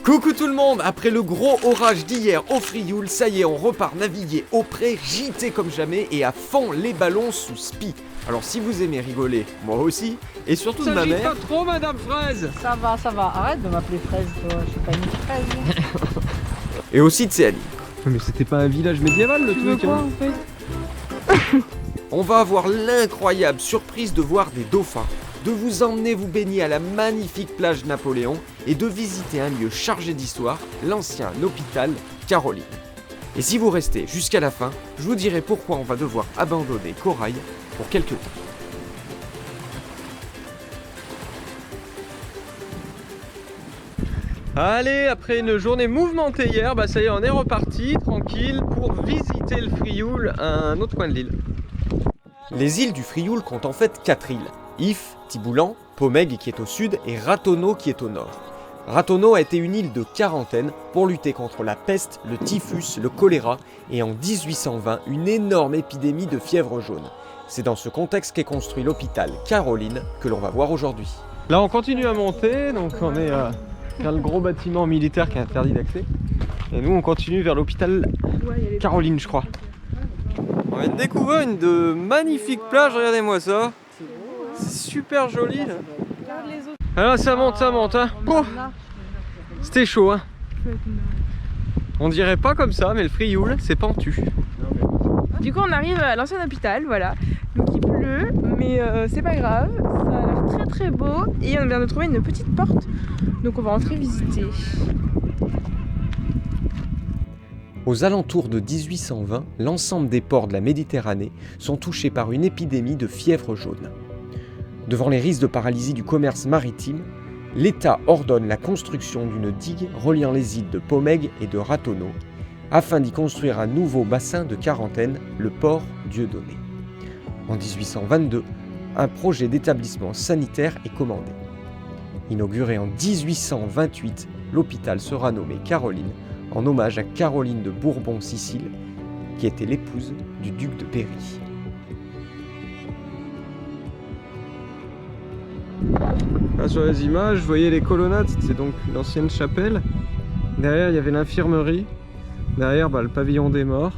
Coucou tout le monde, après le gros orage d'hier au Frioul, ça y est, on repart naviguer au pré, JT comme jamais et à fond les ballons sous spi. Alors si vous aimez rigoler, moi aussi, et surtout de ma mère... Ça pas trop Madame Fraise. Ça va, arrête de m'appeler Fraise toi, je suis pas une fraise. Et aussi de Céline. Mais c'était pas un village médiéval le Tu veux truc quoi hein. en fait? On va avoir l'incroyable surprise de voir des dauphins, de vous emmener vous baigner à la magnifique plage Napoléon et de visiter un lieu chargé d'histoire, l'ancien hôpital Caroline. Et si vous restez jusqu'à la fin, je vous dirai pourquoi on va devoir abandonner Corail pour quelques temps. Allez, après une journée mouvementée hier, bah ça y est, on est reparti tranquille pour visiter le Frioul, un autre coin de l'île. Les îles du Frioul comptent en fait 4 îles. If, Tiboulen, Pomègue qui est au sud et Ratonneau qui est au nord. Ratonneau a été une île de quarantaine pour lutter contre la peste, le typhus, le choléra et en 1820 une énorme épidémie de fièvre jaune. C'est dans ce contexte qu'est construit l'hôpital Caroline que l'on va voir aujourd'hui. Là on continue à monter, donc on est vers le gros bâtiment militaire qui est interdit d'accès. Et nous on continue vers l'hôpital Caroline je crois. On vient de découvrir une de magnifiques plages, regardez-moi ça. C'est super joli là. Alors ça monte hein. Oh, c'était chaud hein. On dirait pas comme ça mais le Frioul c'est pentu. Du coup on arrive à l'ancien hôpital, voilà. Donc il pleut mais c'est pas grave, ça a l'air très très beau. Et on vient de trouver une petite porte, donc on va entrer visiter. Aux alentours de 1820, l'ensemble des ports de la Méditerranée sont touchés par une épidémie de fièvre jaune. Devant les risques de paralysie du commerce maritime, l'État ordonne la construction d'une digue reliant les îles de Pomègue et de Ratonneau, afin d'y construire un nouveau bassin de quarantaine, le port Dieudonné. En 1822, un projet d'établissement sanitaire est commandé. Inauguré en 1828, l'hôpital sera nommé Caroline, en hommage à Caroline de Bourbon-Sicile, qui était l'épouse du duc de Berry. Là, sur les images, vous voyez les colonnades, c'est donc une ancienne chapelle. Derrière, il y avait l'infirmerie. Derrière, le pavillon des morts.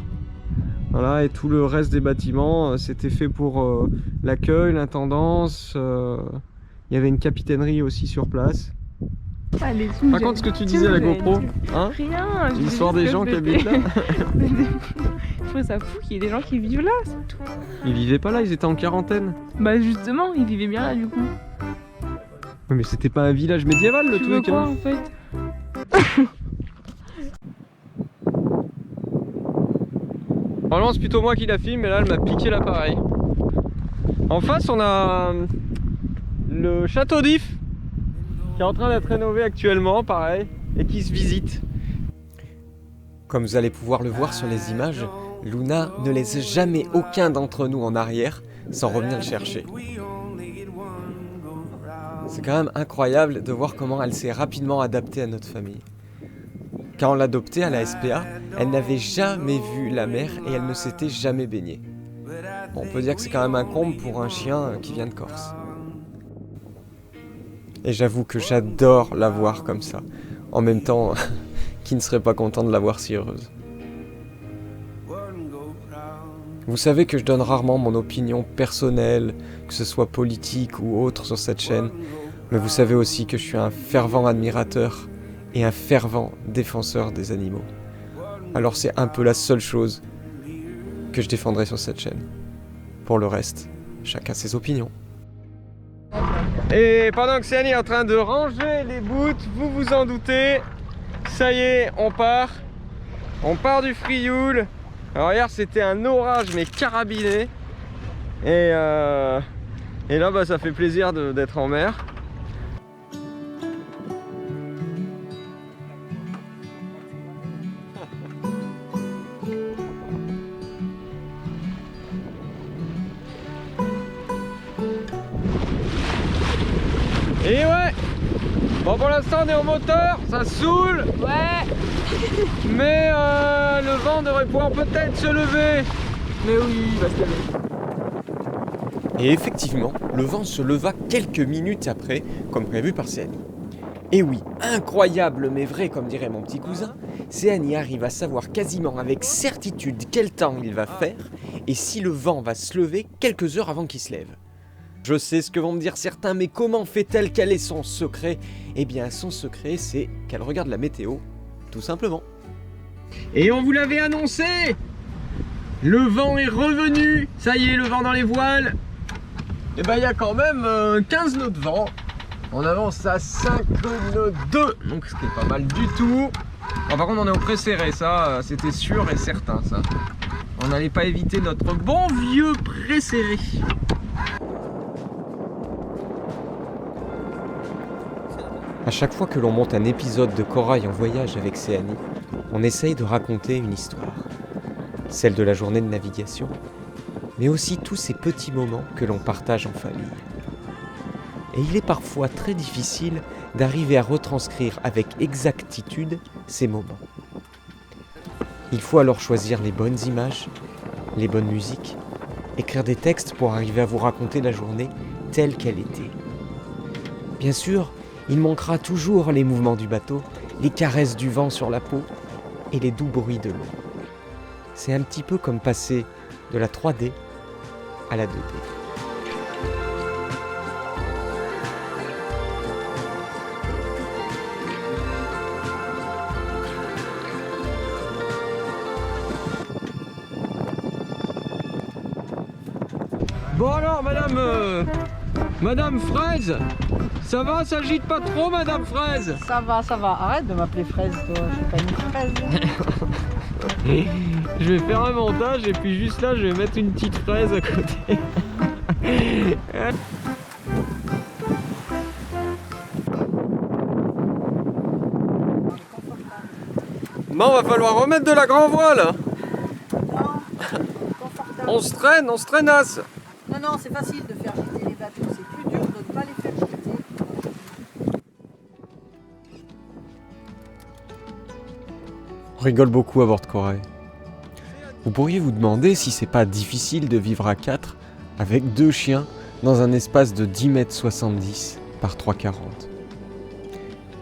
Voilà, et tout le reste des bâtiments, c'était fait pour l'accueil, l'intendance. Il y avait une capitainerie aussi sur place. Allez, Raconte ce que tu disais à la GoPro, hein? Rien. L'histoire des gens qui habitent là. Je trouve ça fou qu'il y ait des gens qui vivent là, c'est tout. Ils vivaient pas là, ils étaient en quarantaine. Bah justement, ils vivaient bien là du coup. Mais c'était pas un village médiéval le Tu veux truc quoi hein. en fait? Normalement c'est plutôt moi qui la filme, mais là elle m'a piqué l'appareil. En face on a le château d'If qui est en train d'être rénové actuellement, pareil, et qui se visite. Comme vous allez pouvoir le voir sur les images, Luna ne laisse jamais aucun d'entre nous en arrière sans revenir le chercher. C'est quand même incroyable de voir comment elle s'est rapidement adaptée à notre famille. Quand on l'adoptait à la SPA, elle n'avait jamais vu la mer et elle ne s'était jamais baignée. Bon, on peut dire que c'est quand même un comble pour un chien qui vient de Corse. Et j'avoue que j'adore la voir comme ça. En même temps, qui ne serait pas content de la voir si heureuse. Vous savez que je donne rarement mon opinion personnelle, que ce soit politique ou autre sur cette chaîne, mais vous savez aussi que je suis un fervent admirateur et un fervent défenseur des animaux. Alors c'est un peu la seule chose que je défendrai sur cette chaîne. Pour le reste, chacun ses opinions. Et pendant que Céline est en train de ranger les boots, vous vous en doutez, ça y est, on part. On part du Frioul. Alors hier c'était un orage mais carabiné. Et là ça fait plaisir d'être en mer. Et ouais. Bon pour l'instant on est au moteur, ça saoule. Ouais. Mais le vent devrait pouvoir peut-être se lever. Mais oui, il va se lever. Et effectivement, le vent se leva quelques minutes après, comme prévu par Céline. Et oui, incroyable mais vrai comme dirait mon petit cousin, Céanie arrive à savoir quasiment avec certitude quel temps il va faire et si le vent va se lever quelques heures avant qu'il se lève. Je sais ce que vont me dire certains, mais comment fait-elle? Quel est son secret? Eh bien son secret c'est qu'elle regarde la météo, tout simplement. Et on vous l'avait annoncé, le vent est revenu, ça y est, le vent dans les voiles. Et ben il y a quand même 15 nœuds de vent. On avance à 5 nœuds 2, donc ce qui est pas mal du tout. Bon, par contre on est au pré-serré, ça c'était sûr et certain ça. On n'allait pas éviter notre bon vieux pré-serré. À chaque fois que l'on monte un épisode de Corail en voyage avec Céanie, on essaye de raconter une histoire. Celle de la journée de navigation, mais aussi tous ces petits moments que l'on partage en famille. Et il est parfois très difficile d'arriver à retranscrire avec exactitude ces moments. Il faut alors choisir les bonnes images, les bonnes musiques, écrire des textes pour arriver à vous raconter la journée telle qu'elle était. Bien sûr, il manquera toujours les mouvements du bateau, les caresses du vent sur la peau et les doux bruits de l'eau. C'est un petit peu comme passer de la 3D à la 2D. Bon alors Madame Fraise, ça va, ça agite pas trop Madame Fraise? Ça va, ça va. Arrête de m'appeler fraise, toi. Je suis pas une fraise. Je vais faire un montage et puis juste là je vais mettre une petite fraise à côté. Bon, va falloir remettre de la grand voile. On se traînasse. Non, non, c'est facile de faire jeter les bateaux. C'est plus dur de ne pas les faire jeter. On rigole beaucoup à bord de Corail. Vous pourriez vous demander si c'est pas difficile de vivre à 4 avec 2 chiens dans un espace de 10,70 m par 3,40 m.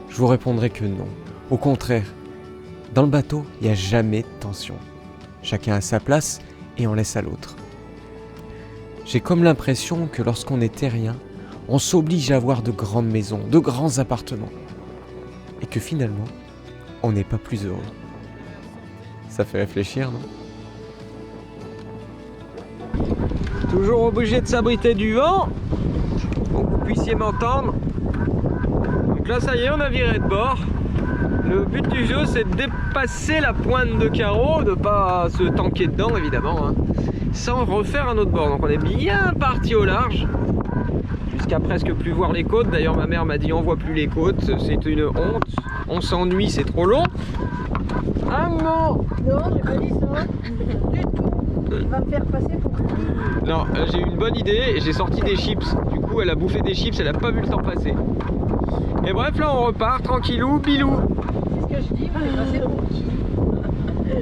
Je vous répondrai que non. Au contraire, dans le bateau, il n'y a jamais de tension. Chacun a sa place et on laisse à l'autre. J'ai comme l'impression que lorsqu'on est terrien, on s'oblige à avoir de grandes maisons, de grands appartements. Et que finalement, on n'est pas plus heureux. Ça fait réfléchir, non ? Toujours obligé de s'abriter du vent pour que vous puissiez m'entendre. Donc là ça y est, on a viré de bord. Le but du jeu c'est de dépasser la pointe de carreau, de pas se tanker dedans évidemment, hein, sans refaire un autre bord. Donc on est bien parti au large, jusqu'à presque plus voir les côtes. D'ailleurs ma mère m'a dit on voit plus les côtes, c'est une honte, on s'ennuie, c'est trop long. Ah non! Non, j'ai pas dit ça. Du tout. Il va me faire passer pour qui? Non, j'ai eu une bonne idée, j'ai sorti des chips. Du coup elle a bouffé des chips, elle a pas vu le temps passer. Et bref là on repart tranquillou, bilou. Qu'est-ce que je dis? Il va me passer pour qui?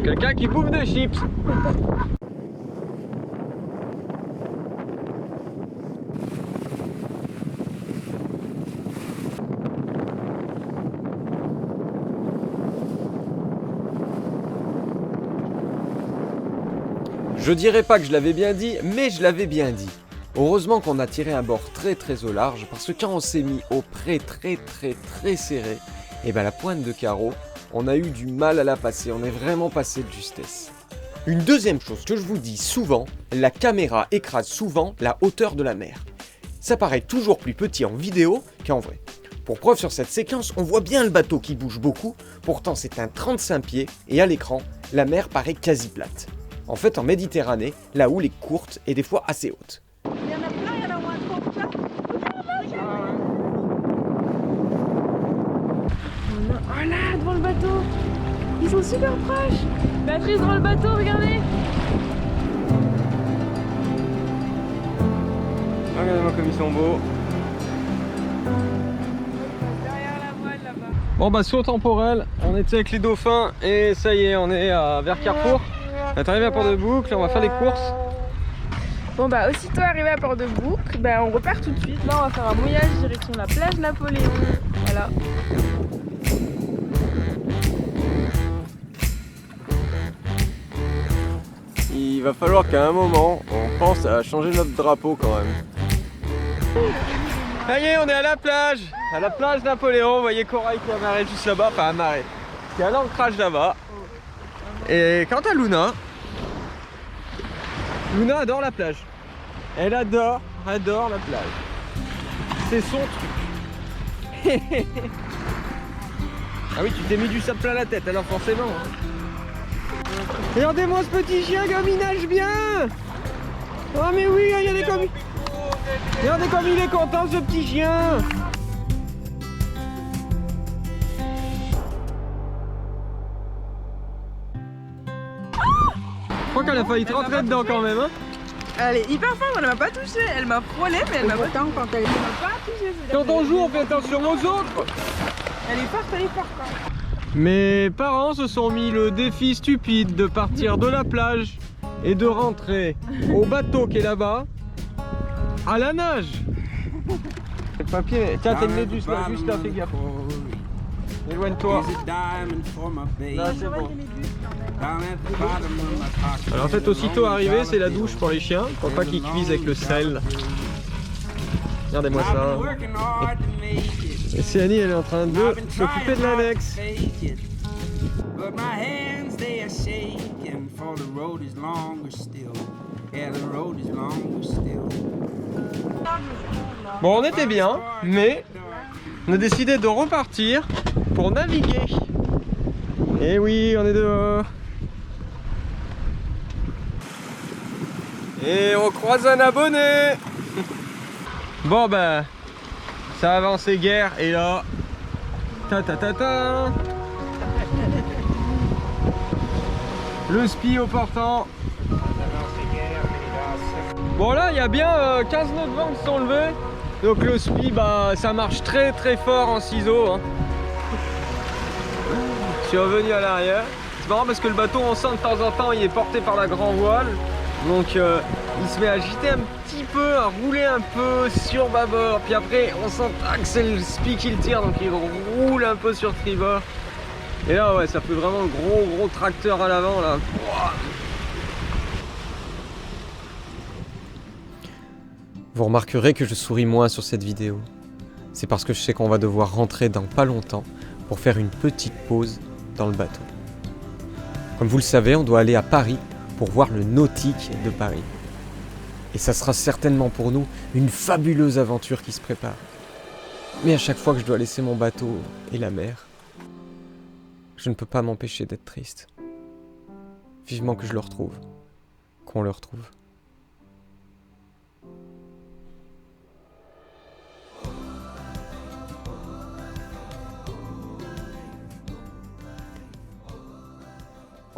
Quelqu'un qui bouffe des chips. Je dirais pas que je l'avais bien dit, mais je l'avais bien dit. Heureusement qu'on a tiré un bord très au large, parce que quand on s'est mis au pré très serré, et ben la pointe de carreau, on a eu du mal à la passer, on est vraiment passé de justesse. Une deuxième chose que je vous dis souvent, la caméra écrase souvent la hauteur de la mer. Ça paraît toujours plus petit en vidéo qu'en vrai. Pour preuve sur cette séquence, on voit bien le bateau qui bouge beaucoup, pourtant c'est un 35 pieds, et à l'écran, la mer paraît quasi plate. En fait, en Méditerranée, la houle est courte et des fois assez haute. Il y en a plein, il y en a au moins 3 ou 4. Oh là, devant le bateau. Ils sont super proches. Béatrice devant le bateau, regardez. Regardez-moi comme ils sont beaux. Derrière la voile là-bas. Bon bah saut temporel, on était avec les dauphins et ça y est, on est vers Carrefour. On est arrivé à Port-de-Boucle, on va faire des courses. Bon bah aussitôt arrivé à Port-de-Bouc, bah, on repart tout de suite. Là on va faire un mouillage direction la plage Napoléon. Voilà. Il va falloir qu'à un moment, on pense à changer notre drapeau quand même. Ça y est, on est à la plage Napoléon. Vous voyez Corail qui a marré juste là-bas, enfin à marré, qui est à l'ancrage là-bas. Et quant à Luna, Luna adore la plage. Elle adore la plage. C'est son truc. Ah oui, tu t'es mis du sable plein la tête, alors forcément. Regardez-moi ce petit chien comme il nage bien. Oh mais oui, regardez comme il est content ce petit chien. Je crois qu'elle a failli te rentrer dedans quand même, hein. Elle est hyper forte, elle m'a pas touché, elle m'a frôlé mais elle m'a pas touché. Quand on joue, on fait attention aux autres. Elle est forte quoi. Mes parents se sont mis le défi stupide de partir de la plage et de rentrer au bateau qui est là-bas à la nage. Le papier, tiens, t'as une méduse là, juste là, fais gaffe. Éloigne-toi. Là, c'est bon. Alors en fait, aussitôt arrivé, c'est la douche pour les chiens, pour pas qu'ils cuisent avec le sel. Regardez-moi ça. Et Céanie, elle est en train de s'occuper de l'annexe. Bon, on était bien, mais on a décidé de repartir pour naviguer. Et oui, on est dehors. Et on croise un abonné. Bon ben, ça avance guère et là, le spi au portant. Bon là, il y a bien 15 nœuds de vent qui sont levés. Donc le spi, bah, ça marche très fort en ciseaux. Hein. Je suis revenu à l'arrière. C'est marrant parce que le bateau, on sent de temps en temps, il est porté par la grand voile. Donc il se met à agiter un petit peu, à rouler un peu sur bâbord. Puis après, on sent que c'est le spi qui le tire, donc il roule un peu sur tribord. Et là, ouais, ça fait vraiment le gros tracteur à l'avant là. Vous remarquerez que je souris moins sur cette vidéo. C'est parce que je sais qu'on va devoir rentrer dans pas longtemps pour faire une petite pause dans le bateau. Comme vous le savez, on doit aller à Paris pour voir le nautique de Paris. Et ça sera certainement pour nous une fabuleuse aventure qui se prépare. Mais à chaque fois que je dois laisser mon bateau et la mer, je ne peux pas m'empêcher d'être triste. Vivement que je le retrouve, qu'on le retrouve.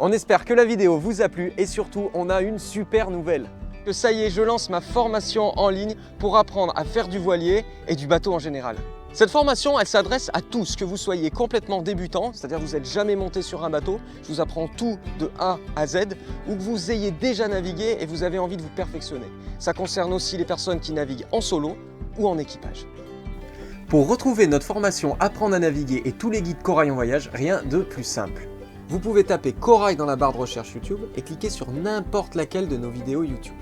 On espère que la vidéo vous a plu et surtout on a une super nouvelle. Que ça y est, je lance ma formation en ligne pour apprendre à faire du voilier et du bateau en général. Cette formation, elle s'adresse à tous, que vous soyez complètement débutant, c'est-à-dire que vous n'êtes jamais monté sur un bateau, je vous apprends tout de A à Z, ou que vous ayez déjà navigué et vous avez envie de vous perfectionner. Ça concerne aussi les personnes qui naviguent en solo ou en équipage. Pour retrouver notre formation Apprendre à naviguer et tous les guides Corail en voyage, rien de plus simple. Vous pouvez taper Corail dans la barre de recherche YouTube et cliquer sur n'importe laquelle de nos vidéos YouTube.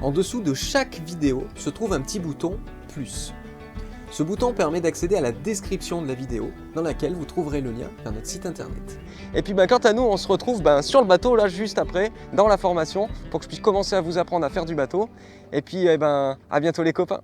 En dessous de chaque vidéo se trouve un petit bouton « Plus ». Ce bouton permet d'accéder à la description de la vidéo dans laquelle vous trouverez le lien vers notre site internet. Et puis quant à nous, on se retrouve sur le bateau là juste après, dans la formation, pour que je puisse commencer à vous apprendre à faire du bateau. Et puis à bientôt les copains.